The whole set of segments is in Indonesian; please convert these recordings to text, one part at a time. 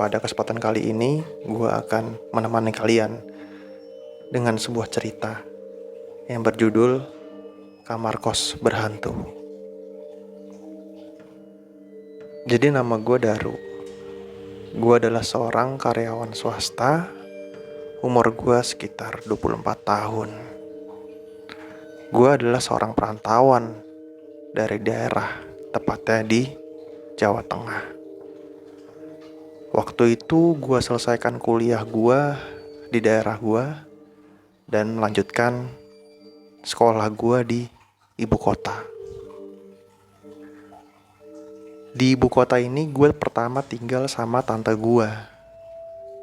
pada kesempatan kali ini, gue akan menemani kalian dengan sebuah cerita yang berjudul Kamar Kos Berhantu. Jadi nama gue Daru. Gue adalah seorang karyawan swasta. Umur gue sekitar 24 tahun. Gue adalah seorang perantauan dari daerah, tepatnya di Jawa Tengah. Waktu itu gue selesaikan kuliah gue di daerah gue dan melanjutkan sekolah gue di ibu kota. Di ibu kota ini gue pertama tinggal sama tante gue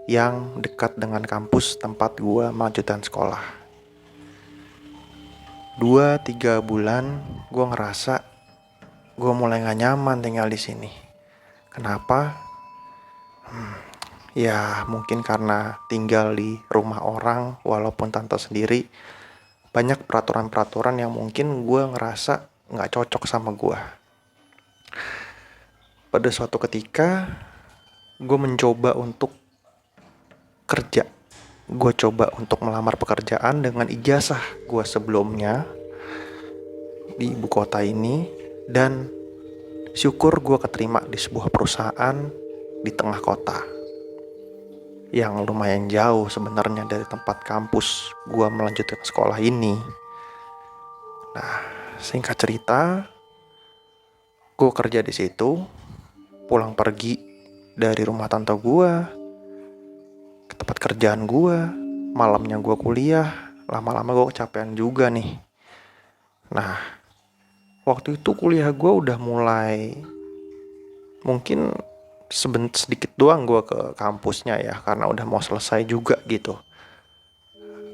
yang dekat dengan kampus tempat gue melanjutkan sekolah. 2-3 bulan gue ngerasa gue mulai gak nyaman tinggal di sini. Kenapa? Ya mungkin karena tinggal di rumah orang, walaupun tante sendiri, banyak peraturan-peraturan yang mungkin gue ngerasa gak cocok sama gue. Pada suatu ketika, gue mencoba untuk kerja. Gue coba untuk melamar pekerjaan dengan ijazah gue sebelumnya di ibu kota ini. Dan syukur gue keterima di sebuah perusahaan di tengah kota yang lumayan jauh sebenarnya dari tempat kampus gue melanjutkan sekolah ini. Nah, singkat cerita, gue kerja di situ, pulang pergi dari rumah tante gue ke tempat kerjaan gue, malamnya gue kuliah, lama-lama gue kecapean juga nih. Nah, waktu itu kuliah gue udah mulai, mungkin sedikit doang gue ke kampusnya ya, karena udah mau selesai juga gitu.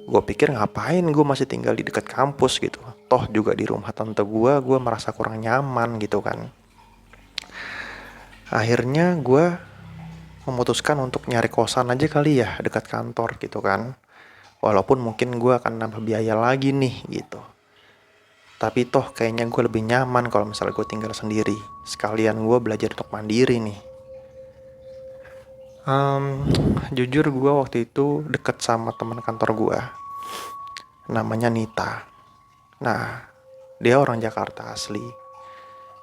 Gue pikir ngapain gue masih tinggal di dekat kampus gitu. Toh juga di rumah tante gue merasa kurang nyaman gitu kan. Akhirnya gue memutuskan untuk nyari kosan aja kali ya dekat kantor gitu kan. Walaupun mungkin gue akan nambah biaya lagi nih gitu. Tapi toh kayaknya gue lebih nyaman kalau misalnya gue tinggal sendiri. Sekalian gue belajar untuk mandiri nih. Jujur gue waktu itu deket sama teman kantor gue, namanya Nita. Nah, dia orang Jakarta asli.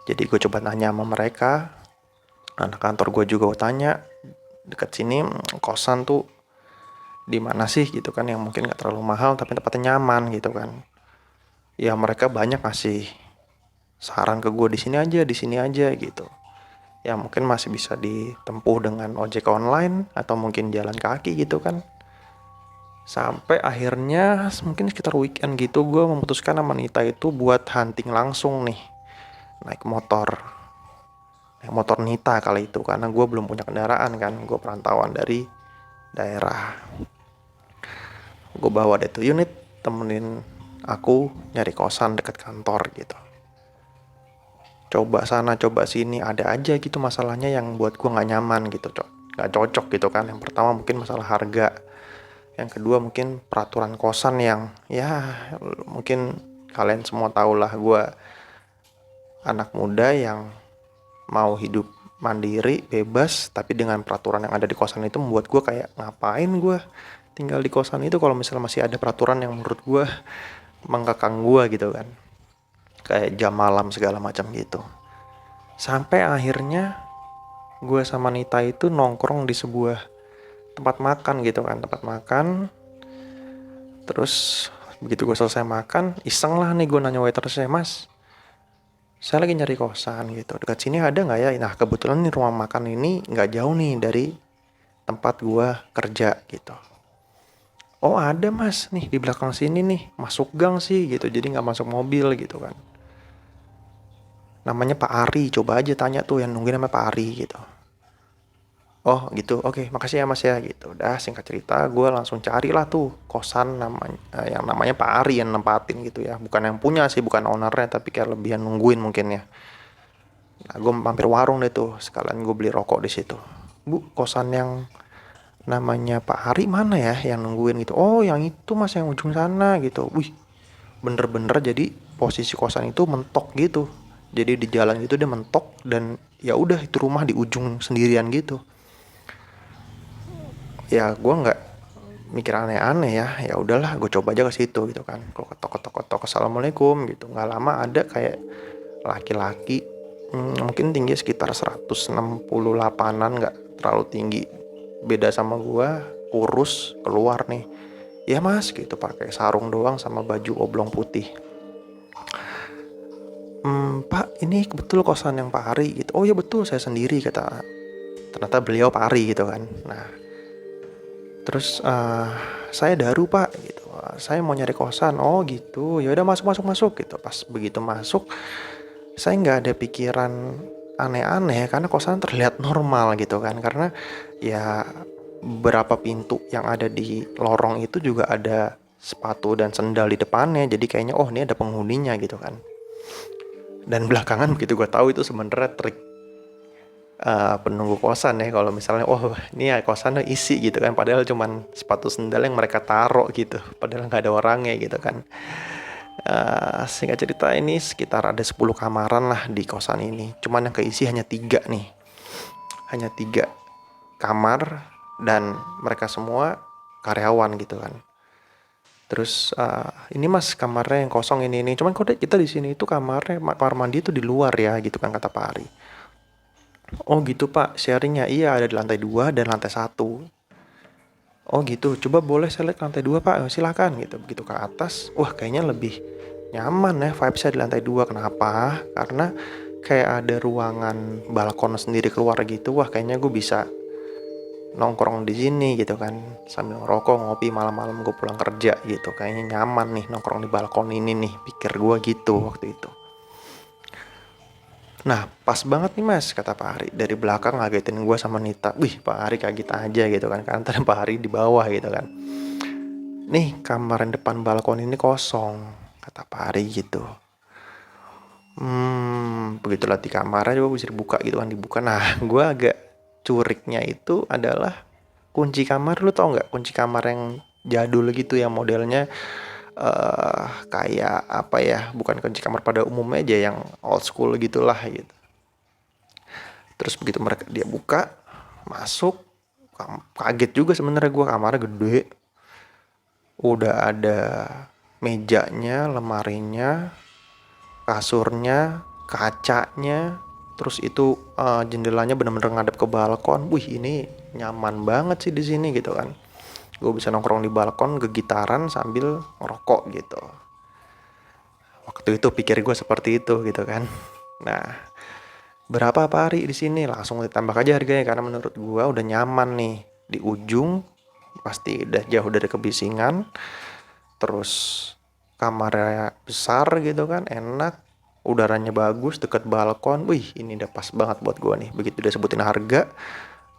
Jadi gue coba tanya sama mereka. Anak kantor gue juga gue tanya, deket sini kosan tuh di mana sih gitu kan, yang mungkin gak terlalu mahal tapi tempatnya nyaman gitu kan. Ya mereka banyak ngasih saran ke gue, di sini aja gitu. Ya mungkin masih bisa ditempuh dengan ojek online atau mungkin jalan kaki gitu kan. Sampai akhirnya mungkin sekitar weekend gitu gue memutuskan sama Nita itu buat hunting langsung nih. Naik motor Nita kali itu, karena gue belum punya kendaraan kan. Gue perantauan dari daerah. Gue bawa dia tuh unit, temenin aku nyari kosan dekat kantor gitu. Coba sana coba sini, ada aja gitu masalahnya yang buat gue gak nyaman gitu, gak cocok gitu kan. Yang pertama mungkin masalah harga, yang kedua mungkin peraturan kosan yang ya mungkin kalian semua tahu lah, gue anak muda yang mau hidup mandiri, bebas, tapi dengan peraturan yang ada di kosan itu membuat gue kayak ngapain gue tinggal di kosan itu kalau misalnya masih ada peraturan yang menurut gue mengkekang gue gitu kan, kayak jam malam segala macam gitu. Sampai akhirnya gue sama Nita itu nongkrong di sebuah tempat makan gitu kan, tempat makan. Terus begitu gue selesai makan, iseng lah nih gue nanya waitersnya, "Mas, saya lagi nyari kosan gitu, dekat sini ada nggak ya?" Nah kebetulan nih rumah makan ini nggak jauh nih dari tempat gue kerja gitu. "Oh ada mas, nih di belakang sini nih, masuk gang sih gitu, jadi nggak masuk mobil gitu kan. Namanya Pak Ari, coba aja tanya tuh yang nungguin namanya Pak Ari gitu." "Oh gitu, oke, makasih ya mas ya," gitu. Udah singkat cerita gue langsung carilah tuh kosan yang namanya Pak Ari yang nempatin gitu ya. Bukan yang punya sih, bukan ownernya, tapi kayak lebih yang nungguin mungkin ya. Nah gue mampir warung deh tuh, sekalian gue beli rokok di situ. "Bu, kosan yang namanya Pak Ari mana ya yang nungguin gitu?" "Oh yang itu mas, yang ujung sana," gitu. Wih, bener-bener jadi posisi kosan itu mentok gitu. Jadi di jalan gitu dia mentok, dan ya udah itu rumah di ujung sendirian gitu. ya gue nggak mikir aneh-aneh ya udahlah gue coba aja ke situ gitu kan. Gue ketok assalamualaikum gitu, nggak lama ada kayak laki-laki, mungkin tinggi sekitar 168an, nggak terlalu tinggi, beda sama gua, kurus, keluar nih. Ya mas gitu, pakai sarung doang sama baju oblong putih. Pak ini betul kosan yang Pak Ari gitu. Oh ya betul, saya sendiri, kata. Ternyata beliau Pak Ari gitu kan. Nah terus saya Daru pak gitu. Saya mau nyari kosan. Oh gitu, ya udah masuk gitu. Pas begitu masuk, saya nggak ada pikiran aneh-aneh karena kosan terlihat normal gitu kan, karena ya beberapa pintu yang ada di lorong itu juga ada sepatu dan sendal di depannya, jadi kayaknya oh ini ada penghuninya gitu kan. Dan belakangan begitu gue tahu itu sebenarnya trik penunggu kosan ya, kalau misalnya oh ini ya kosannya isi gitu kan, padahal cuman sepatu sendal yang mereka taruh gitu, padahal nggak ada orangnya gitu kan. Singkat cerita ini sekitar ada 10 kamaran lah di kosan ini. Cuman yang keisi hanya 3 nih. Hanya 3 kamar dan mereka semua karyawan gitu kan. Terus ini mas kamarnya yang kosong ini. Cuman kok kita di sini itu kamar mandi itu di luar ya gitu kan, kata Pak Ari. Oh gitu pak, sharingnya iya ada di lantai 2 dan lantai 1. Oh gitu, coba boleh saya lihat lantai 2 pak, silakan gitu. Begitu ke atas, wah kayaknya lebih nyaman ya vibesnya di lantai 2. Kenapa? Karena kayak ada ruangan balkon sendiri keluar gitu. Wah kayaknya gue bisa nongkrong di sini gitu kan, sambil ngerokok ngopi malam-malam gue pulang kerja gitu. Kayaknya nyaman nih nongkrong di balkon ini nih, pikir gue gitu waktu itu. Nah pas banget nih mas, kata Pak Hari dari belakang ngagetin gue sama Nita. Wih Pak Hari kaget aja gitu kan, karena tadi Pak Hari di bawah gitu kan. Nih kamar yang depan balkon ini kosong, kata Pak Hari gitu. Begitulah di kamarnya coba bisa dibuka gitu kan, dibuka. Nah gue agak curignya itu adalah kunci kamar. Lu tau nggak kunci kamar yang jadul gitu, yang modelnya kayak apa ya, bukan kunci kamar pada umumnya aja, yang old school gitulah gitu. Terus begitu dia buka masuk, kaget juga sebenarnya gue, kamarnya gede, udah ada mejanya, lemarinya, kasurnya, kacanya, terus itu jendelanya bener-bener ngadep ke balkon. Wih ini nyaman banget sih di sini gitu kan. Gue bisa nongkrong di balkon gegitaran sambil ngerokok gitu. Waktu itu pikir gue seperti itu gitu kan. Nah berapa Pak Ari di sini, langsung ditambah aja harganya karena menurut gue udah nyaman nih di ujung, pasti udah jauh dari kebisingan, terus kamarnya besar gitu kan, enak, udaranya bagus, deket balkon. Wih ini udah pas banget buat gue nih. Begitu udah sebutin harga,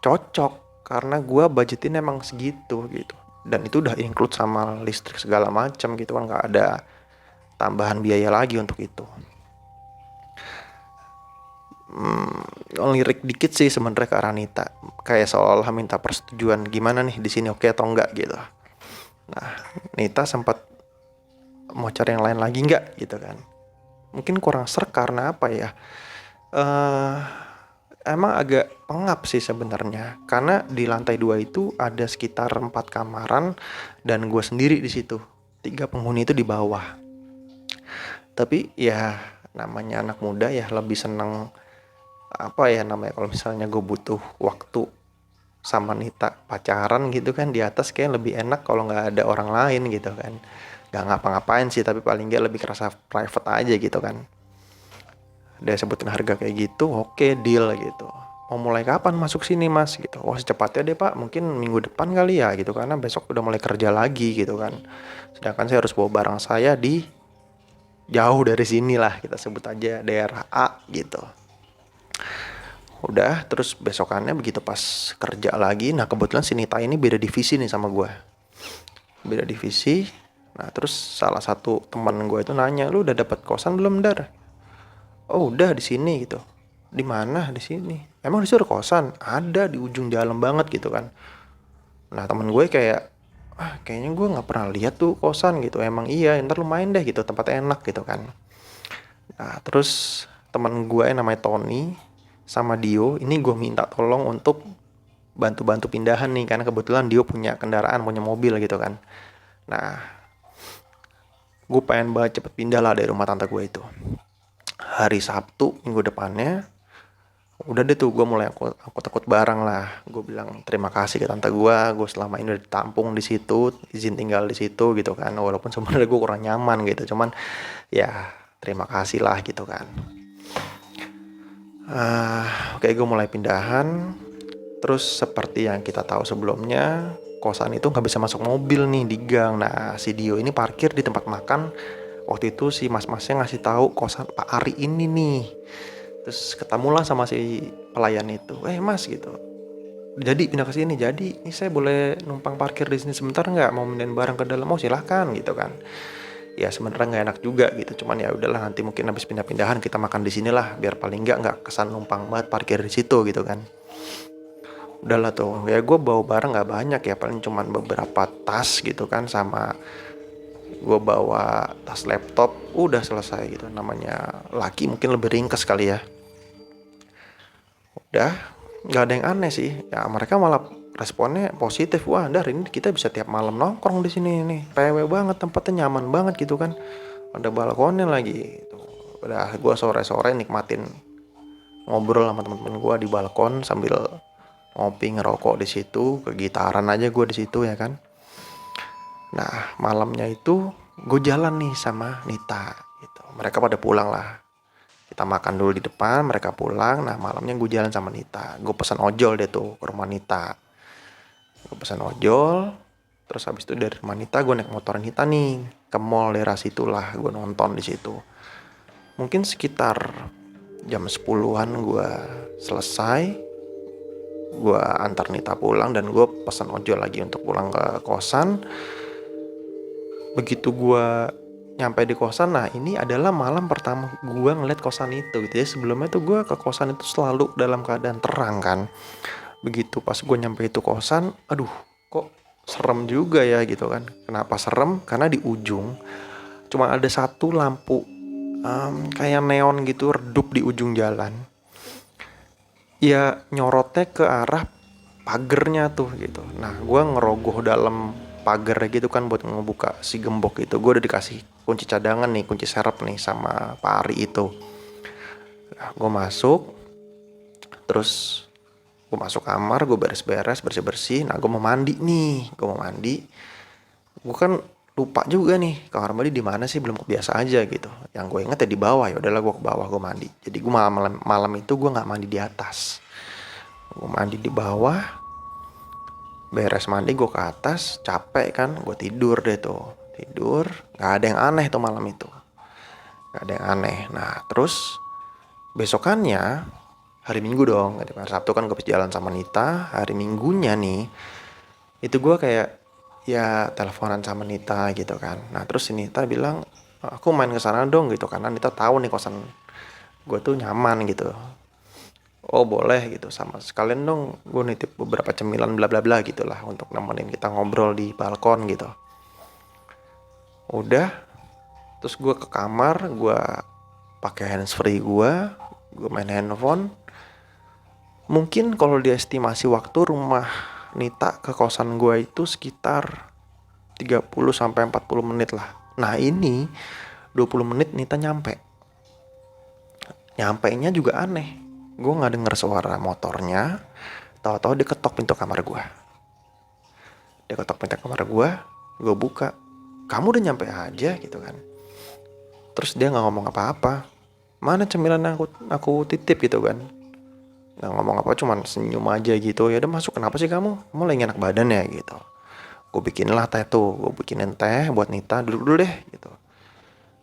cocok karena gue budgetin emang segitu gitu, dan itu udah include sama listrik segala macam gitu kan, nggak ada tambahan biaya lagi untuk itu. Lirik dikit sih sebenarnya ke Aranita, kayak seolah-olah minta persetujuan gimana nih di sini, oke atau enggak gitu. Nah Nita sempat mau cari yang lain lagi nggak gitu kan, mungkin kurang serk karena apa ya, eh emang agak pengap sih sebenarnya, karena di lantai 2 itu ada sekitar 4 kamaran dan gue sendiri di situ, 3 penghuni itu di bawah. Tapi ya namanya anak muda ya lebih seneng apa ya namanya, kalau misalnya gue butuh waktu sama Nita pacaran gitu kan, di atas kayak lebih enak kalau nggak ada orang lain gitu kan, nggak ngapa-ngapain sih tapi paling nggak lebih kerasa private aja gitu kan. Dia sebutin harga kayak gitu, oke deal gitu. Mau mulai kapan masuk sini mas gitu. Oh secepatnya deh pak, mungkin minggu depan kali ya gitu, karena besok udah mulai kerja lagi gitu kan. Sedangkan saya harus bawa barang saya di jauh dari sini lah, kita sebut aja daerah A gitu. Udah, terus besokannya begitu pas kerja lagi, nah kebetulan si Nita ini beda divisi nih sama gue, beda divisi. Nah terus salah satu teman gue itu nanya, lu udah dapat kosan belum Dar? Oh udah di sini gitu. Di mana? Di sini. Emang di situ ada kosan? Ada di ujung jalan banget gitu kan. Nah teman gue kayak, kayaknya gue nggak pernah lihat tuh kosan gitu. Emang iya, ntar lu main deh gitu, tempatnya enak gitu kan. Nah terus teman gue yang namanya Tony sama Dio ini gue minta tolong untuk bantu-bantu pindahan nih, karena kebetulan dia punya kendaraan, punya mobil gitu kan. Nah, gue pengen banget cepet pindah lah dari rumah tante gue itu. Hari Sabtu minggu depannya, udah deh tuh gue mulai angkut barang lah. Gue bilang terima kasih ke tante gue selama ini udah ditampung di situ, izin tinggal di situ gitu kan. Walaupun sebenarnya gue kurang nyaman gitu, cuman ya terima kasih lah gitu kan. Oke, gue mulai pindahan. Terus seperti yang kita tahu sebelumnya, kosan itu nggak bisa masuk mobil nih di gang. Nah, si Dio ini parkir di tempat makan. Waktu itu si mas-masnya ngasih tahu kosan Pak Ari ini nih. Terus ketemulah sama si pelayan itu. Mas gitu. Jadi pindah ke sini. Jadi ini saya boleh numpang parkir di sini sebentar nggak? Mau mindahin barang ke dalam? Oh silahkan gitu kan. Ya sebenarnya nggak enak juga gitu. Cuman ya udahlah, nanti mungkin habis pindah-pindahan kita makan di sinilah. Biar paling nggak kesan numpang banget parkir di situ gitu kan. Udahlah tuh, ya gue bawa barang nggak banyak ya, paling cuman beberapa tas gitu kan, sama gue bawa tas laptop, udah selesai gitu. Namanya laki mungkin lebih ringkas kali ya. Udah, nggak ada yang aneh sih ya, mereka malah responnya positif. Wah dari ini kita bisa tiap malam nongkrong di sini nih, PW banget tempatnya, nyaman banget gitu kan, ada balkonnya lagi gitu. Udah gue sore-sore nikmatin ngobrol sama teman-teman gue di balkon sambil ngopi ngerokok di situ, kegitaran aja gue di situ ya kan. Nah malamnya itu gue jalan nih sama Nita gitu. Mereka pada pulang lah. Kita makan dulu di depan, mereka pulang. Nah malamnya gue jalan sama Nita. Gue pesan ojol deh tuh ke rumah Nita. Gue pesan ojol. Terus habis itu dari rumah Nita gue naik motor Nita nih ke mall daerah situ lah. Gue nonton di situ. Mungkin sekitar jam 10-an gue selesai. Gue antar Nita pulang dan gue pesan ojol lagi untuk pulang ke kosan. Begitu gue nyampe di kosan, nah ini adalah malam pertama gue ngeliat kosan itu gitu ya. Sebelumnya tuh gue ke kosan itu selalu dalam keadaan terang kan. Begitu pas gue nyampe itu kosan, aduh kok serem juga ya gitu kan. Kenapa serem? Karena di ujung cuma ada satu lampu kayak neon gitu redup di ujung jalan. Ya nyorotnya ke arah pagernya tuh gitu. Nah gue ngerogoh dalam pagar gitu kan buat ngebuka si gembok itu. Gue udah dikasih kunci cadangan nih, kunci serep nih sama Pak Ari itu. Nah, gue masuk, terus gue masuk kamar, gue beres-beres, bersih-bersih. Nah gue mau mandi nih, gue mau mandi. Gue kan lupa juga nih kamar mandi di mana sih, belum kebiasa aja gitu. Yang gue inget ya di bawah, ya udahlah gue ke bawah gue mandi. Jadi gue malam itu gue nggak mandi di atas, gue mandi di bawah. Beres mandi gue ke atas, capek kan, gue tidur deh tuh. Tidur, gak ada yang aneh tuh malam itu. Gak ada yang aneh. Nah terus besokannya, hari Minggu dong. Hari Sabtu kan gue jalan sama Nita. Hari Minggunya nih, itu gue kayak ya teleponan sama Nita gitu kan. Nah terus si Nita bilang, aku main kesana dong gitu. Karena Nita tahu nih kosan gue tuh nyaman gitu. Oh boleh gitu, sama sekalian dong gue nitip beberapa cemilan bla bla bla gitulah untuk nemenin kita ngobrol di balkon gitu. Udah, terus gue ke kamar, gue pakai handsfree gue main handphone. Mungkin kalau diestimasi waktu rumah Nita ke kosan gue itu sekitar 30 sampai 40 menit lah. Nah ini 20 menit Nita nyampe. Nyampainya juga aneh. Gue gak denger suara motornya. Tahu-tahu dia ketok pintu kamar gue. Dia ketok pintu kamar gue buka. Kamu udah nyampe aja gitu kan. Terus dia gak ngomong apa-apa. Mana cemilan aku titip gitu kan. Gak ngomong apa, cuman senyum aja gitu. Ya udah masuk, kenapa sih kamu lagi enak badan ya gitu. Gue bikinin lah teh tuh. Gue bikinin teh buat Nita, duduk dulu deh gitu.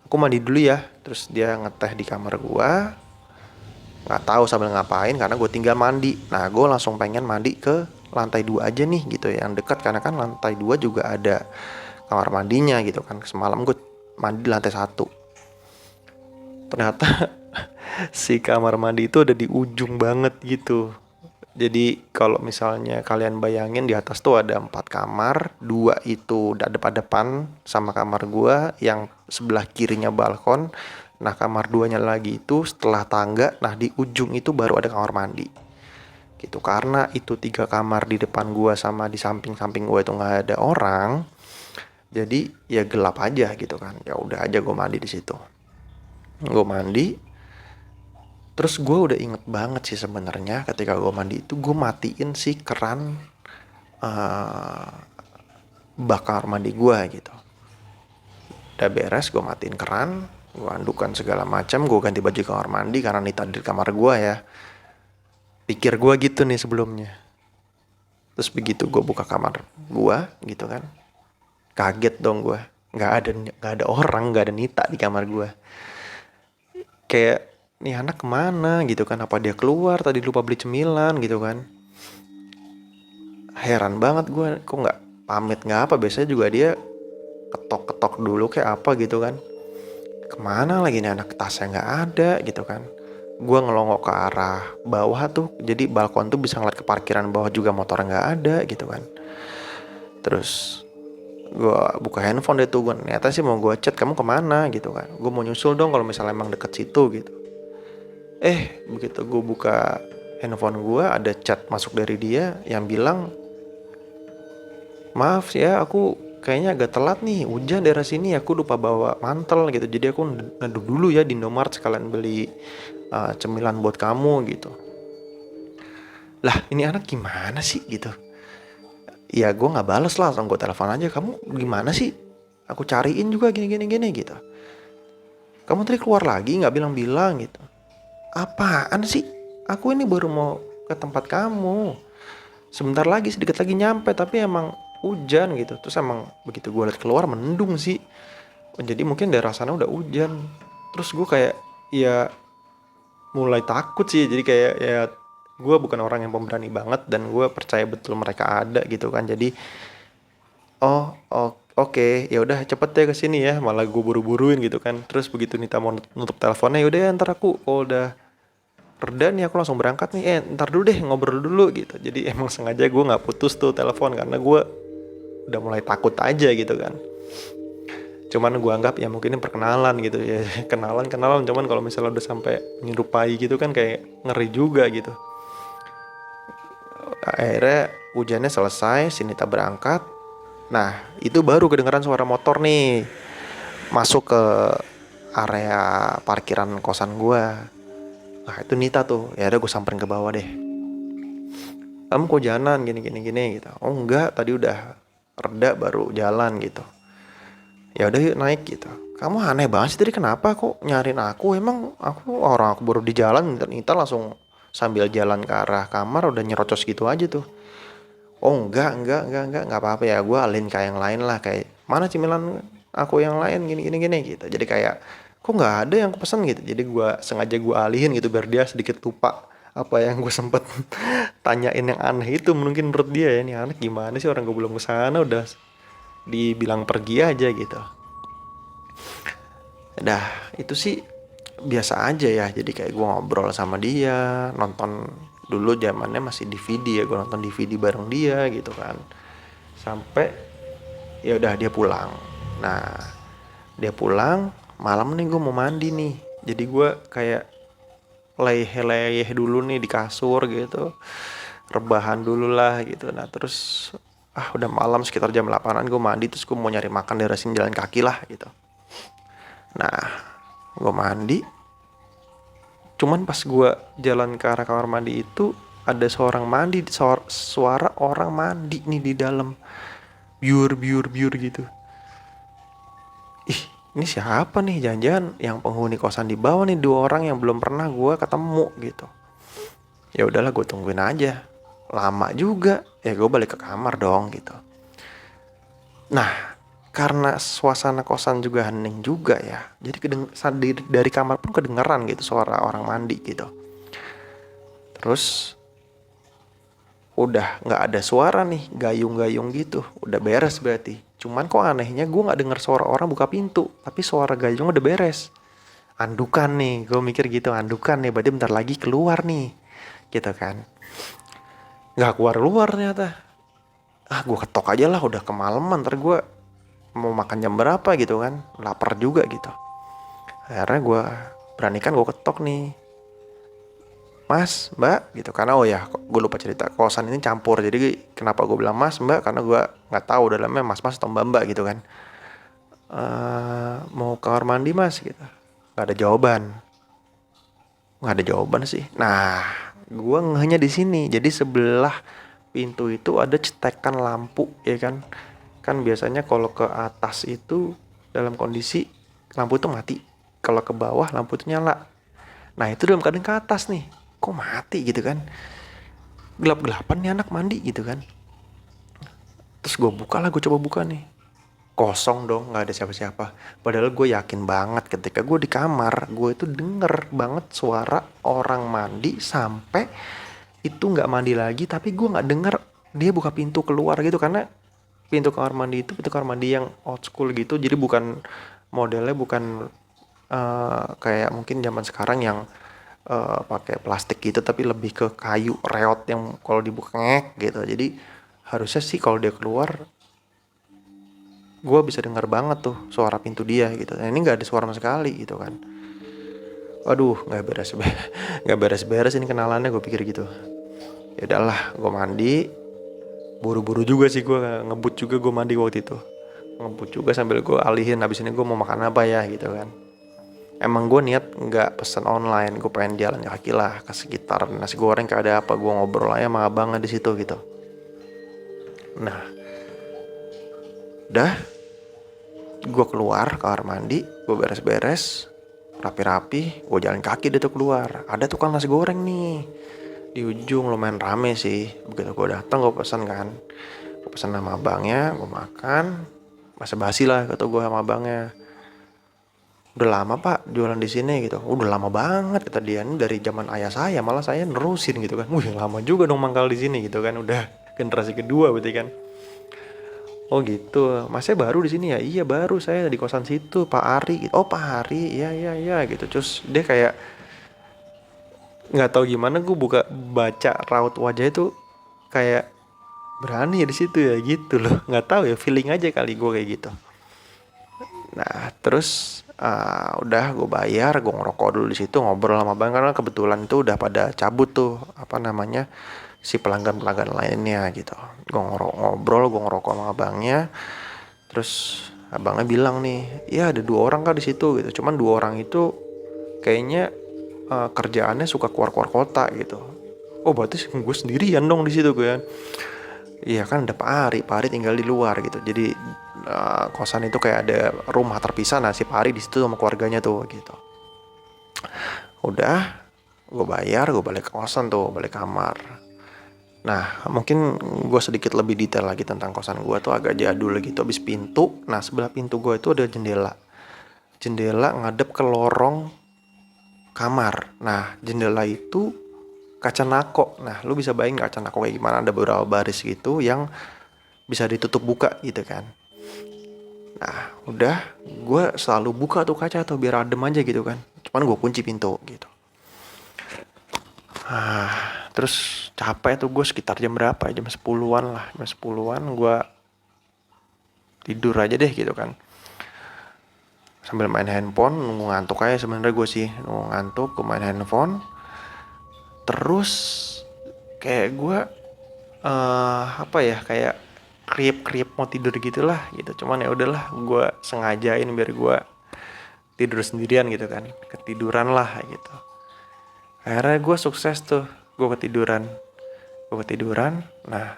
Aku mandi dulu ya. Terus dia ngeteh di kamar gue. Nggak tahu sambil ngapain karena gue tinggal mandi. Nah gue langsung pengen mandi ke lantai 2 aja nih gitu ya, yang dekat, karena kan lantai 2 juga ada kamar mandinya gitu kan. Semalam gue mandi di lantai 1. Ternyata si kamar mandi itu ada di ujung banget gitu. Jadi kalau misalnya kalian bayangin, di atas tuh ada 4 kamar, 2 itu udah depan-depan sama kamar gue, yang sebelah kirinya balkon. Nah kamar 2-nya lagi itu setelah tangga, nah di ujung itu baru ada kamar mandi gitu. Karena itu 3 kamar di depan gue sama di samping-samping gue itu nggak ada orang, jadi ya gelap aja gitu kan. Ya udah aja gue mandi di situ. Gue mandi, terus gue udah inget banget sih sebenarnya ketika gue mandi itu gue matiin si keran eh, bak kamar mandi gue gitu. Udah beres, gue matiin keran, gue andukan segala macam, gue ganti baju kamar mandi karena Nita di kamar gue ya. Pikir gue gitu nih sebelumnya. Terus begitu gue buka kamar gue gitu kan, kaget dong gue. Nggak ada orang, nggak ada Nita di kamar gue. Kayak nih anak kemana gitu kan? Apa dia keluar tadi lupa beli cemilan gitu kan? Heran banget gue, kok nggak pamit nggak apa? Biasanya juga dia ketok-ketok dulu kayak apa gitu kan? Kemana lagi nih anak, tasnya nggak ada gitu kan? Gue ngelongok ke arah bawah tuh, jadi balkon tuh bisa ngeliat ke parkiran bawah juga, motor nggak ada gitu kan. Terus gue buka handphone deh tuh, gue ternyata sih mau gue chat, kamu kemana gitu kan, gue mau nyusul dong kalau misalnya emang deket situ gitu. Begitu gue buka handphone gue, ada chat masuk dari dia yang bilang, maaf ya aku kayaknya agak telat nih, hujan daerah sini, aku lupa bawa mantel gitu, jadi aku neduh dulu ya di Indomaret sekalian beli cemilan buat kamu gitu. Lah ini anak gimana sih gitu. Ya gue nggak bales lah, langsung gue telepon aja, kamu gimana sih, aku cariin juga gini gini gini gitu. Kamu tadi keluar lagi nggak bilang-bilang gitu. Apaan sih, aku ini baru mau ke tempat kamu, sebentar lagi, sedikit lagi nyampe, tapi emang hujan gitu. Terus emang begitu gue liat keluar mendung sih, jadi mungkin daerah sana udah hujan. Terus gue kayak ya mulai takut sih, jadi kayak ya gue bukan orang yang pemberani banget dan gue percaya betul mereka ada gitu kan. Jadi oke, ya udah cepet deh ke sini ya, malah gue buru-buruin gitu kan. Terus begitu Nita mau nutup teleponnya, yaudah ya ntar aku kalau udah reda nih aku langsung berangkat nih, ntar dulu deh ngobrol dulu gitu. Jadi emang sengaja gue nggak putus tuh telepon karena gue udah mulai takut aja gitu kan. Cuman gue anggap ya mungkin ini perkenalan gitu ya, kenalan cuman kalau misalnya udah sampai menyerupai gitu kan kayak ngeri juga gitu. Akhirnya hujannya selesai, si Nita berangkat. Nah itu baru kedengeran suara motor nih masuk ke area parkiran kosan gue. Nah itu Nita tuh, ya udah gue samperin ke bawah deh. Kamu kok jalan gini gini gini gitu. Oh enggak, tadi udah reda baru jalan gitu. Ya udah yuk naik gitu. Kamu aneh banget sih tadi, kenapa kok nyariin aku? Emang aku baru di jalan, Nita langsung sambil jalan ke arah kamar udah nyerocos gitu aja tuh. Oh enggak apa-apa ya, gue alihin kayak yang lain lah, kayak mana cemilan aku yang lain gini gini gini gitu. Jadi kayak kok nggak ada yang aku pesan gitu. Jadi gue sengaja gue alihin gitu biar dia sedikit lupa apa yang gue sempet tanyain yang aneh itu. Mungkin menurut dia ya, ini anak gimana sih, orang gue belum kesana udah dibilang pergi aja gitu. Dah itu sih biasa aja ya, jadi kayak gue ngobrol sama dia, nonton dulu zamannya masih DVD ya, gue nonton DVD bareng dia gitu kan, sampai ya udah dia pulang. Nah dia pulang malam nih, gue mau mandi nih, jadi gue kayak leyeh dulu nih di kasur gitu, rebahan dulu lah gitu. Nah terus udah malam sekitar jam 8an gue mandi, terus gue mau nyari makan daerah sini, jalan kaki lah gitu. Nah gue mandi, cuman pas gue jalan ke arah kamar mandi itu ada seorang mandi, suara orang mandi nih di dalam, biur gitu. Ih ini siapa nih, jangan-jangan yang penghuni kosan di bawah nih, 2 orang yang belum pernah gue ketemu gitu. Ya udahlah gue tungguin aja, lama juga ya, gue balik ke kamar dong gitu. Nah karena suasana kosan juga hening juga ya, jadi dari kamar pun kedengeran gitu suara orang mandi gitu. Terus udah nggak ada suara nih gayung-gayung gitu, udah beres berarti. Cuman kok anehnya gue nggak denger suara orang buka pintu, tapi suara gayung udah beres. Andukan nih, gue mikir gitu, andukan nih berarti bentar lagi keluar nih gitu kan. Nggak keluar ternyata. Gue ketok aja lah, udah kemalaman, ntar gue mau makan jam berapa gitu kan, lapar juga gitu. Akhirnya gue beranikan, gue ketok nih. Mas, Mbak gitu. Karena oh ya, gue lupa cerita, kosan ini campur. Jadi kenapa gue bilang Mas, Mbak, karena gue nggak tahu dalamnya Mas-mas atau Mbak-mbak gitu kan. Mau kamar mandi Mas gitu. Gak ada jawaban. Nggak ada jawaban sih. Nah, gue ngehnya di sini. Jadi sebelah pintu itu ada cetekan lampu, ya kan? Kan biasanya kalau ke atas itu dalam kondisi lampu itu mati. Kalau ke bawah lampu itu nyala. Nah, itu dalam keadaan ke atas nih. Kok mati gitu kan? Gelap-gelapan nih anak mandi gitu kan. Terus gue buka lah, gue coba buka nih. Kosong dong, nggak ada siapa-siapa. Padahal gue yakin banget ketika gue di kamar, gue itu denger banget suara orang mandi sampai itu nggak mandi lagi, tapi gue nggak denger dia buka pintu keluar gitu. Karena pintu kamar mandi itu pintu kamar mandi yang old school gitu, jadi bukan modelnya, bukan kayak mungkin zaman sekarang yang pakai plastik gitu, tapi lebih ke kayu reot yang kalau dibuka ngek gitu. Jadi harusnya sih kalau dia keluar gue bisa dengar banget tuh suara pintu dia gitu. Nah, ini nggak ada suara sama sekali gitu kan. Waduh, nggak beres nggak beres-beres ini kenalannya, gue pikir gitu. Ya udahlah, gue mandi. Buru-buru juga sih, gue ngebut juga, gue mandi waktu itu. Ngebut juga sambil gue alihin habis ini gue mau makan apa ya gitu kan. Emang gue niat nggak pesen online, gue pengen jalan kaki lah ke sekitar nasi goreng kayak ada apa, gue ngobrol aja sama abangnya di situ gitu. Nah, udah gue keluar kamar mandi, gue beres-beres, rapi-rapi, gue jalan kaki deh tuh keluar. Ada tukang nasi goreng nih di ujung, lumayan rame sih. Begitu gue datang, gue pesan kan, gue pesan sama abangnya, gue makan, basa-basi lah kata gue sama abangnya. Udah lama pak jualan di sini gitu. Udah lama banget kata dia, ini dari zaman ayah saya, malah saya nerusin gitu kan. Wih, lama juga dong mangkal di sini gitu kan. Udah generasi kedua berarti kan. Oh gitu, masnya baru di sini ya? Iya baru, saya di kosan situ, Pak Ari. Oh Pak Ari, iya iya iya gitu. Terus dia kayak nggak tahu gimana, gue buka baca raut wajah itu kayak berani ya di situ ya gitu loh. Nggak tahu ya, feeling aja kali gue kayak gitu. Nah terus udah gue bayar, gue ngerokok dulu di situ, ngobrol sama bang karena kebetulan itu udah pada cabut tuh apa namanya si pelanggan-pelanggan lainnya gitu. Gue ngobrol, gue ngerokok sama abangnya. Terus abangnya bilang nih, ya ada 2 orang kak di situ gitu. Cuman 2 orang itu kayaknya kerjaannya suka keluar-keluar kota gitu. Oh berarti gue sendirian dong di situ gue kan. Iya kan ada Pak Ari tinggal di luar gitu. Jadi kosan itu kayak ada rumah terpisah. Nah si Pak Ari di situ sama keluarganya tuh gitu. Udah, gue bayar, gue balik ke kosan tuh, balik kamar. Nah, mungkin gue sedikit lebih detail lagi tentang kosan gue tuh agak jadul gitu. Habis pintu, nah sebelah pintu gue itu ada jendela. Jendela ngadep ke lorong kamar. Nah, jendela itu kaca nako. Nah, lu bisa bayangin kaca nako kayak gimana? Ada beberapa baris gitu yang bisa ditutup buka gitu kan. Nah, udah gue selalu buka tuh kaca tuh biar adem aja gitu kan. Cuman gue kunci pintu gitu. Terus capek tuh gue sekitar jam berapa ya? Jam 10-an lah. Jam 10-an gue tidur aja deh gitu kan. Sambil main handphone, nunggu ngantuk aja sebenarnya gue sih. Nunggu ngantuk, gue main handphone. Terus kayak gue apa ya, kayak kriep-kriep mau tidur gitulah gitu. Cuman ya udahlah, gue sengajain biar gue tidur sendirian gitu kan. Ketiduran lah gitu. Akhirnya gue sukses tuh, gue ketiduran. Nah,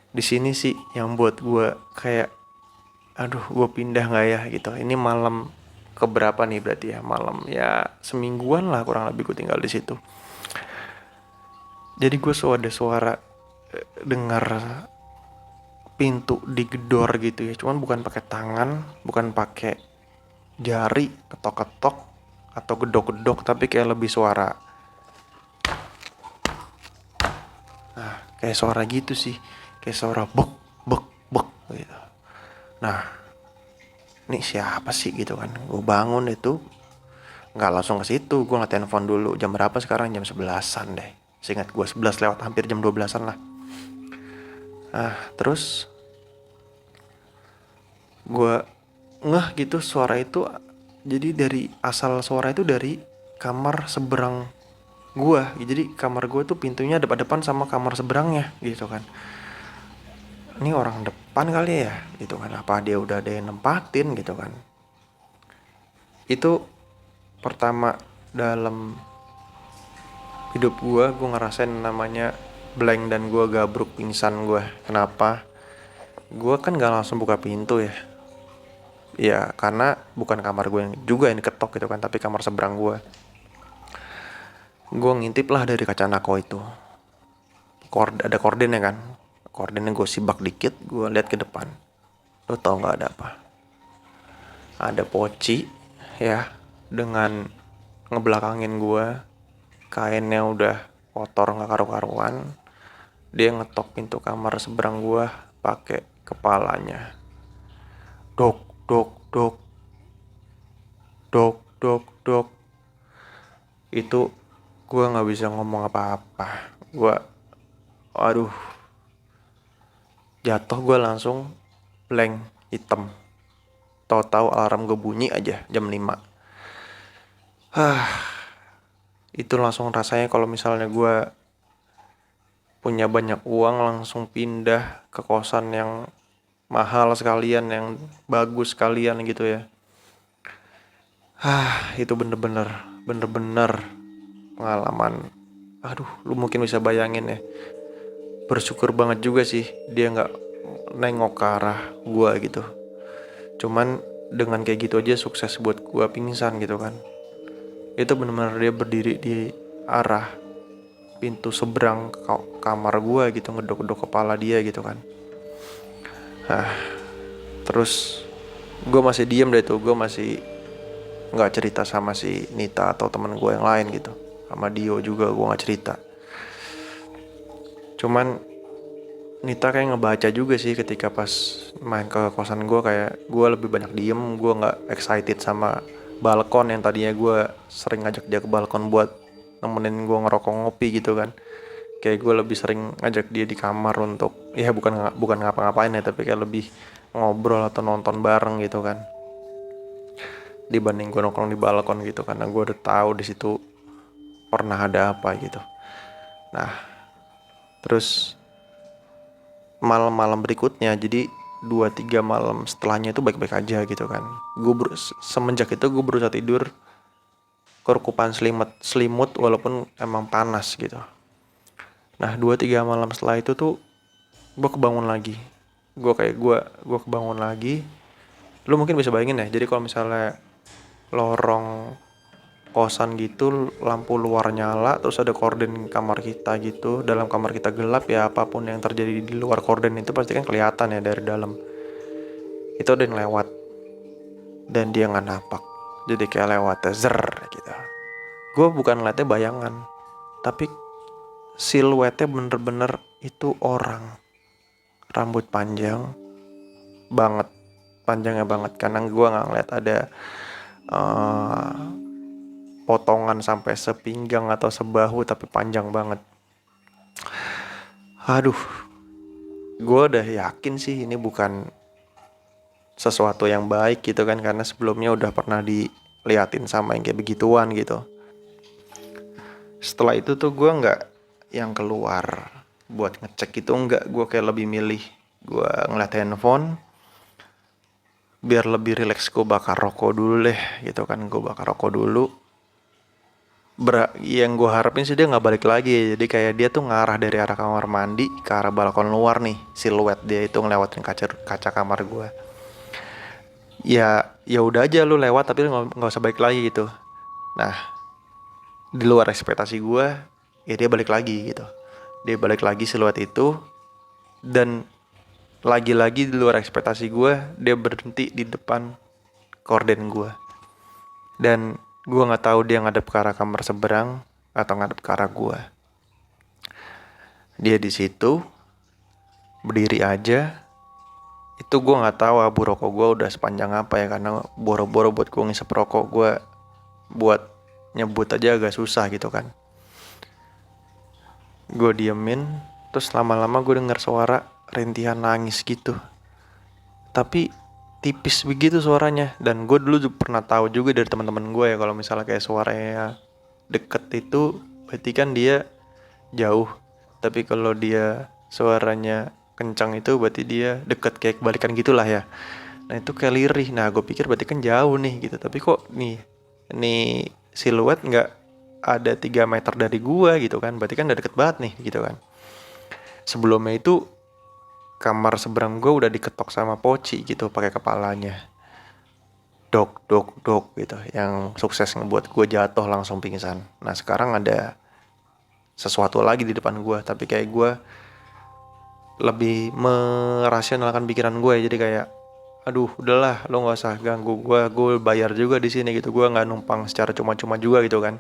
di sini sih yang buat gue kayak, aduh, gue pindah nggak ya gitu. Ini malam keberapa nih berarti ya? Malam ya semingguan lah kurang lebih gue tinggal di situ. Jadi gue ada suara dengar pintu digedor gitu ya. Cuman bukan pakai tangan, bukan pakai jari ketok-ketok atau gedok-gedok, tapi kayak lebih suara. Nah, kayak suara gitu sih. Kayak suara bek bek bek gitu. Nah, ini siapa sih gitu kan. Gue bangun itu, nggak langsung ke situ, gue nggak telepon dulu. Jam berapa sekarang? Jam 11-an deh. Seingat gue 11 lewat, hampir jam 12-an lah. Nah, terus gue ngeh gitu suara itu. Jadi dari asal suara itu dari kamar seberang Jadi kamar gue tuh pintunya depan-depan sama kamar seberangnya gitu kan. Ini orang depan kali ya gitu kan, apa dia udah ada yang nempatin gitu kan. Itu pertama dalam hidup gue ngerasain namanya blank dan gue gabruk pingsan gue. Kenapa? Gue kan gak langsung buka pintu ya. Ya karena bukan kamar gue yang juga yang diketok gitu kan, tapi kamar seberang gue. Gue ngintip lah dari kaca nako itu. Ada kordennya kan. Kordennya gue sibak dikit, gue lihat ke depan. Lo tau nggak ada apa? Ada poci ya dengan ngebelakangin gue. Kainnya udah kotor nggak karu-karuan. Dia ngetok pintu kamar seberang gue pakai kepalanya. Dok, dok, dok, dok, dok, dok. Itu gue nggak bisa ngomong apa-apa. Aduh, jatuh gue langsung blank hitam. Tahu-tahu alarm gue bunyi aja jam 5. Itu langsung rasanya kalau misalnya gue punya banyak uang langsung pindah ke kosan yang mahal sekalian, yang bagus sekalian gitu ya. Itu bener-bener pengalaman. Aduh, lu mungkin bisa bayangin ya. Bersyukur banget juga sih dia nggak nengok ke arah gue gitu. Cuman dengan kayak gitu aja sukses buat gue pingsan gitu kan. Itu bener-bener dia berdiri di arah pintu seberang kamar gue gitu, ngedok-ngedok kepala dia gitu kan. Terus gue masih diem deh tuh, gue masih nggak cerita sama si Nita atau teman gue yang lain gitu, sama Dio juga gue nggak cerita. Cuman Nita kayak ngebaca juga sih ketika pas main ke kosan gue, kayak gue lebih banyak diem, gue nggak excited sama balkon yang tadinya gue sering ngajak dia ke balkon buat nemenin gue ngerokok ngopi gitu kan. Kayak gue lebih sering ngajak dia di kamar untuk ya bukan ngapa-ngapain ya, tapi kayak lebih ngobrol atau nonton bareng gitu kan, dibanding gue nongkrong di balkon gitu, karena gue udah tahu di situ pernah ada apa gitu. Nah, terus malam-malam berikutnya, jadi 2-3 malam setelahnya itu baik-baik aja gitu kan. Semenjak itu gue berusaha tidur kerukupan selimut walaupun emang panas gitu. Nah 2-3 malam setelah itu tuh gue kebangun lagi. Gue kebangun lagi. Lu mungkin bisa bayangin ya, jadi kalau misalnya lorong kosan gitu, lampu luar nyala, terus ada korden kamar kita gitu, dalam kamar kita gelap, ya apapun yang terjadi di luar korden itu pasti kan kelihatan ya dari dalam. Itu ada yang lewat dan dia nggak napak, jadi kayak lewatnya zer gitu. Gue bukan ngeliatnya bayangan, tapi siluetnya bener-bener itu orang, rambut panjang banget, panjangnya banget, karena gue nggak ngeliat ada potongan sampai sepinggang atau sebahu, tapi panjang banget. Aduh, gue udah yakin sih ini bukan sesuatu yang baik gitu kan, karena sebelumnya udah pernah diliatin sama yang kayak begituan gitu. Setelah itu tuh gue nggak yang keluar buat ngecek itu, nggak. Gue kayak lebih milih gue ngeliat handphone, biar lebih rileks gue bakar rokok dulu deh gitu kan. Gue bakar rokok dulu. Yang gue harapin sih dia nggak balik lagi, jadi kayak dia tuh ngarah dari arah kamar mandi ke arah balkon luar nih, siluet dia itu ngelewatin kaca kamar gue. Ya udah aja lu lewat, tapi lu nggak usah balik lagi gitu. Nah, di luar ekspektasi gue, ya dia balik lagi gitu. Dia balik lagi siluet itu, dan lagi-lagi di luar ekspektasi gue, dia berhenti di depan korden gue. Dan gue nggak tahu dia ngadep ke arah kamar seberang atau ngadep ke arah gue. Dia di situ berdiri aja. Itu gue nggak tahu abu rokok gue udah sepanjang apa ya, karena boro-boro buat gue ngisep rokok, gue buat nyebut aja agak susah gitu kan. Gue diemin, terus lama-lama gue denger suara rintihan nangis gitu, tapi tipis begitu suaranya. Dan gue dulu pernah tahu juga dari teman-teman gue ya, kalau misalnya kayak suaranya deket itu berarti kan dia jauh. Tapi kalau dia suaranya kencang itu berarti dia deket, kayak kebalikan gitulah ya. Nah itu kayak lirih. Nah gue pikir berarti kan jauh nih gitu. Tapi kok nih siluet nggak ada 3 meter dari gua gitu kan. Berarti kan udah deket banget nih gitu kan. Sebelumnya itu kamar seberang gua udah diketok sama Poci gitu pakai kepalanya. Dok, dok, dok gitu. Yang sukses ngebuat gua jatuh langsung pingsan. Nah sekarang ada sesuatu lagi di depan gua. Tapi kayak gua lebih merasionalkan pikiran gue, jadi kayak aduh udahlah lo nggak usah ganggu gue bayar juga di sini gitu, gue nggak numpang secara cuma-cuma juga gitu kan.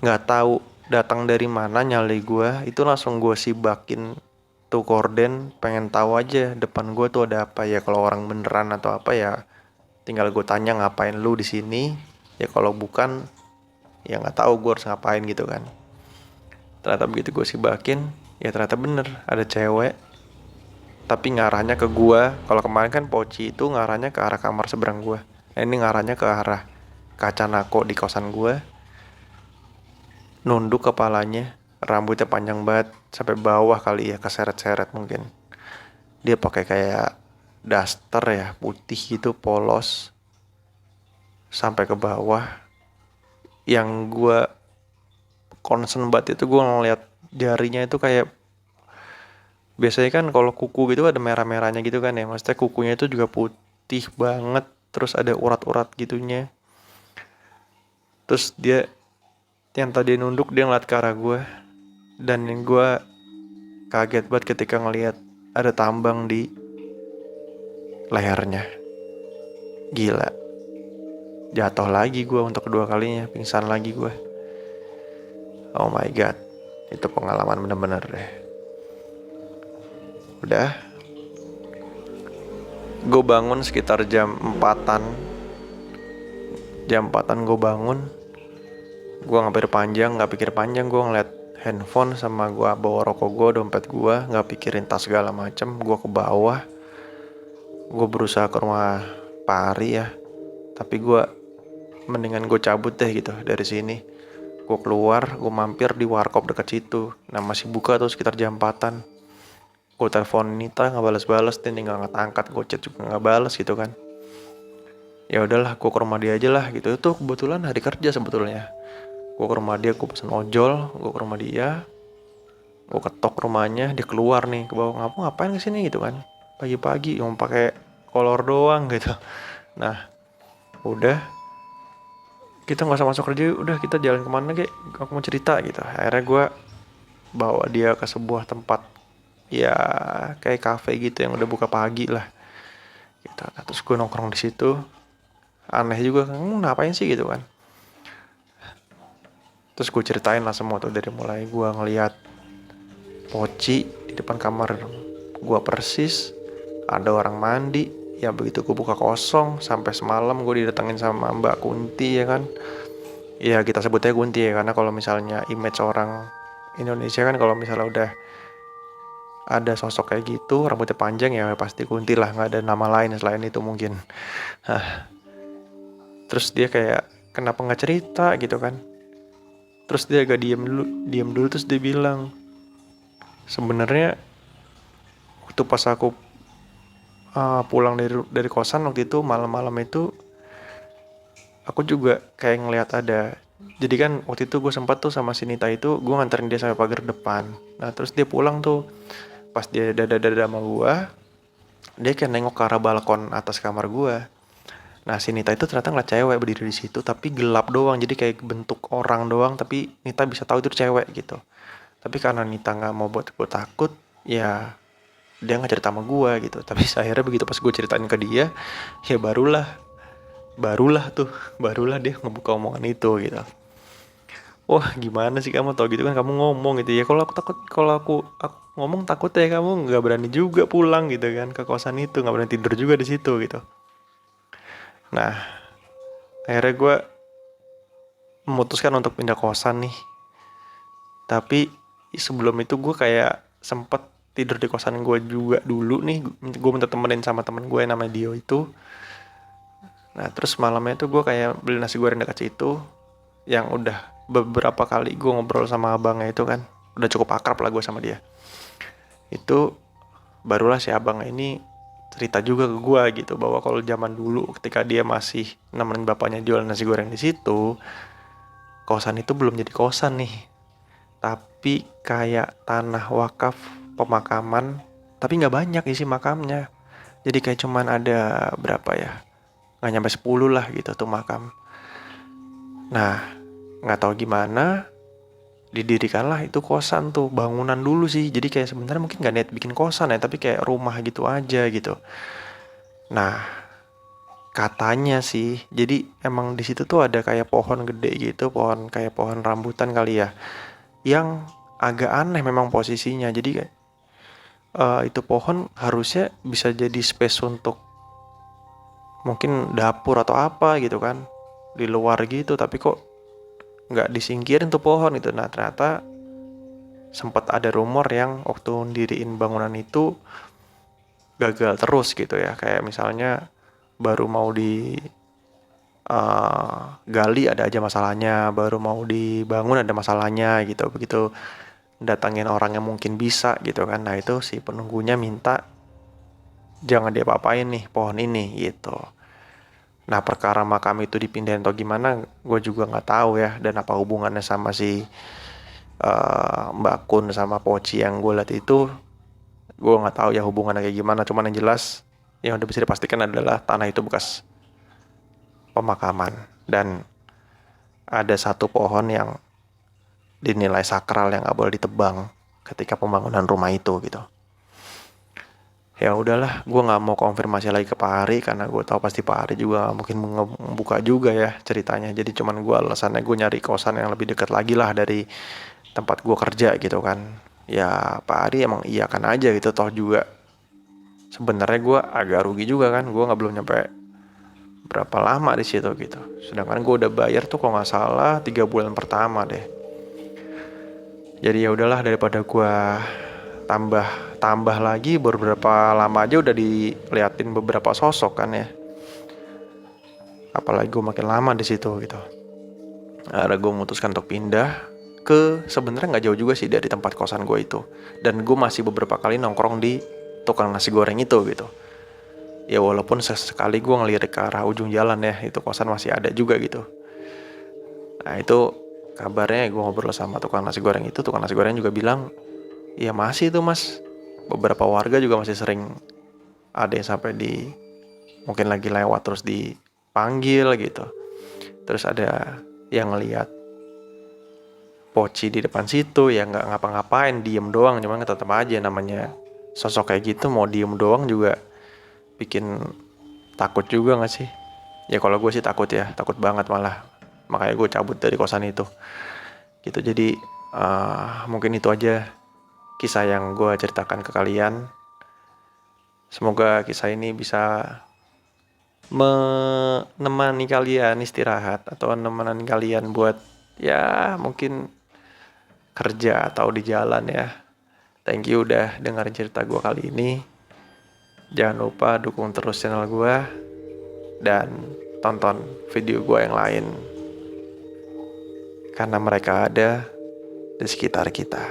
Nggak tahu datang dari mana nyali gue itu, langsung gue sibakin tuh korden, pengen tahu aja depan gue tuh ada apa ya. Kalau orang beneran atau apa ya tinggal gue tanya ngapain lu di sini ya, kalau bukan ya nggak tahu gue harus ngapain gitu kan. Ternyata begitu gue sibakin, ya ternyata bener ada cewek tapi ngarahnya ke gua. Kalau kemarin kan Poci itu ngarahnya ke arah kamar seberang gua. Ini ngarahnya ke arah kaca nako di kosan gua. Nunduk kepalanya, rambutnya panjang banget sampai bawah kali ya, keseret-seret mungkin. Dia pakai kayak daster ya, putih gitu, polos sampai ke bawah. Yang gua concern banget itu gua ngeliat jarinya itu kayak, biasanya kan kalau kuku gitu ada merah-merahnya gitu kan ya. Maksudnya kukunya itu juga putih banget, terus ada urat-urat gitunya. Terus dia yang tadi nunduk dia ngeliat ke arah gue, dan yang gue kaget banget ketika ngeliat ada tambang di lehernya. Gila, jatuh lagi gue untuk kedua kalinya, pingsan lagi gue. Oh my god, itu pengalaman bener-bener deh. Udah, gue bangun sekitar jam 4-an. Jam 4-an gue bangun. Gue gak pikir panjang, gue ngeliat handphone sama gue bawa rokok gue, dompet gue, gak pikirin tas segala macem. Gue ke bawah, gue berusaha ke rumah Pak Ari ya, tapi gue mendingan gue cabut deh gitu dari sini. Gue keluar, gue mampir di warkop dekat situ. Nah masih buka tuh sekitar jam 4-an. Gue telepon Nita gak balas-balas, dia tinggal angkat, gue chat juga gak balas gitu kan. Ya udahlah, gue ke rumah dia aja lah gitu. Itu kebetulan hari kerja sebetulnya. Gue ke rumah dia, gue pesen ojol, gue ke rumah dia, gue ketok rumahnya, dia keluar nih ke bawah. Ngapain kesini gitu kan, pagi-pagi mau pakai kolor doang gitu. Nah udah, kita nggak usah masuk kerja, udah kita jalan kemana kek, aku mau cerita gitu. Akhirnya gue bawa dia ke sebuah tempat ya kayak cafe gitu yang udah buka pagi lah gitu. Nah, terus gue nongkrong di situ. Aneh juga, kamu ngapain sih gitu kan. Terus gue ceritain lah semua tuh, dari mulai gue ngeliat Poci di depan kamar gue persis, ada orang mandi. Ya begitu gue buka kosong, sampai semalam gue didatengin sama Mbak Kunti ya kan. Ya kita sebutnya Kunti ya, karena kalau misalnya image orang Indonesia kan kalau misalnya udah ada sosok kayak gitu, rambutnya panjang ya pasti Kunti lah, nggak ada nama lain selain itu mungkin. Terus dia kayak kenapa nggak cerita gitu kan. Terus dia agak diam dulu terus dia bilang, sebenarnya waktu pas aku pulang dari kosan waktu itu malam-malam itu, aku juga kayak ngelihat ada. Jadi kan waktu itu gue sempat tuh sama si Nita itu, gue nganterin dia sampai pagar depan. Nah terus dia pulang tuh, pas dia dada-dada sama gue, dia kayak nengok ke arah balkon atas kamar gue. Nah si Nita itu ternyata ngeliat cewek berdiri di situ, tapi gelap doang, jadi kayak bentuk orang doang, tapi Nita bisa tahu itu cewek gitu. Tapi karena Nita nggak mau buat gue takut, ya dia nggak cerita sama gue gitu. Tapi akhirnya begitu pas gue ceritain ke dia, ya barulah dia ngebuka omongan itu gitu. Wah gimana sih kamu tau gitu kan, kamu ngomong gitu ya. Kalau aku ngomong takut ya kamu nggak berani juga pulang gitu kan ke kosan itu, nggak berani tidur juga di situ gitu. Nah akhirnya gue memutuskan untuk pindah kosan nih. Tapi sebelum itu gue kayak sempet tidur di kosan gue juga dulu nih. Gue minta temenin sama temen gue yang namanya Dio itu. Nah terus malamnya tuh gue kayak beli nasi goreng dekat situ, yang udah beberapa kali gue ngobrol sama abangnya itu kan, udah cukup akrab lah gue sama dia. Itu barulah si abangnya ini cerita juga ke gue gitu, bahwa kalau zaman dulu ketika dia masih nemenin bapaknya jualan nasi goreng di situ, kosan itu belum jadi kosan nih, tapi kayak tanah wakaf pemakaman, tapi nggak banyak isi makamnya. Jadi kayak cuman ada berapa ya, nggak nyampe 10 lah gitu tuh makam. Nah, nggak tahu gimana didirikanlah itu kosan tuh, bangunan dulu sih. Jadi kayak sebenarnya mungkin nggak niat bikin kosan ya, tapi kayak rumah gitu aja gitu. Nah, katanya sih, jadi emang di situ tuh ada kayak pohon gede gitu, pohon kayak pohon rambutan kali ya, yang agak aneh memang posisinya. Jadi kayak itu pohon harusnya bisa jadi space untuk mungkin dapur atau apa gitu kan, di luar gitu, tapi kok nggak disingkirin tuh pohon itu. Nah, ternyata sempat ada rumor yang waktu ndiriin bangunan itu gagal terus gitu ya, kayak misalnya baru mau di gali ada aja masalahnya, baru mau dibangun ada masalahnya gitu. Begitu datangin orang yang mungkin bisa gitu kan, nah itu si penunggunya minta jangan diapa-apain nih pohon ini gitu. Nah, perkara makam itu dipindahin atau gimana gue juga nggak tahu ya, dan apa hubungannya sama si Mbak Kun sama Poci yang gue liat itu, gue nggak tahu ya hubungannya kayak gimana. Cuman yang jelas yang udah bisa dipastikan adalah tanah itu bekas pemakaman, dan ada satu pohon yang dinilai sakral yang nggak boleh ditebang ketika pembangunan rumah itu gitu. Ya udahlah, gue nggak mau konfirmasi lagi ke Pak Ari karena gue tahu pasti Pak Ari juga nggak mungkin membuka juga ya ceritanya. Jadi cuman gue alasannya gue nyari kosan yang lebih dekat lagi lah dari tempat gue kerja gitu kan. Ya Pak Ari emang iya kan aja gitu, toh juga sebenarnya gue agak rugi juga kan, gue nggak belum nyampe berapa lama di situ gitu. Sedangkan gue udah bayar tuh kalau nggak salah 3 bulan pertama deh. Jadi ya udahlah, daripada gue tambah lagi, beberapa lama aja udah diliatin beberapa sosok kan ya. Apalagi gue makin lama di situ gitu. Akhirnya gue memutuskan untuk pindah ke, sebenarnya nggak jauh juga sih dari tempat kosan gue itu. Dan gue masih beberapa kali nongkrong di tukang nasi goreng itu gitu. Ya walaupun sesekali gue ngelirik ke arah ujung jalan ya, itu kosan masih ada juga gitu. Nah itu kabarnya gue ngobrol sama tukang nasi goreng itu, tukang nasi goreng juga bilang, ya masih itu mas, beberapa warga juga masih sering ada yang sampai di mungkin lagi lewat terus dipanggil gitu. Terus ada yang ngelihat Poci di depan situ ya nggak ngapa-ngapain, diem doang. Cuman tetap aja namanya sosok kayak gitu, mau diem doang juga bikin takut juga nggak sih? Ya kalau gue sih takut ya, takut banget malah. Makanya gue cabut dari kosan itu gitu. Jadi mungkin itu aja kisah yang gue ceritakan ke kalian. Semoga kisah ini bisa menemani kalian istirahat atau menemani kalian buat ya mungkin kerja atau di jalan ya. Thank you udah dengerin cerita gue kali ini. Jangan lupa dukung terus channel gue dan tonton video gue yang lain karena mereka ada di sekitar kita.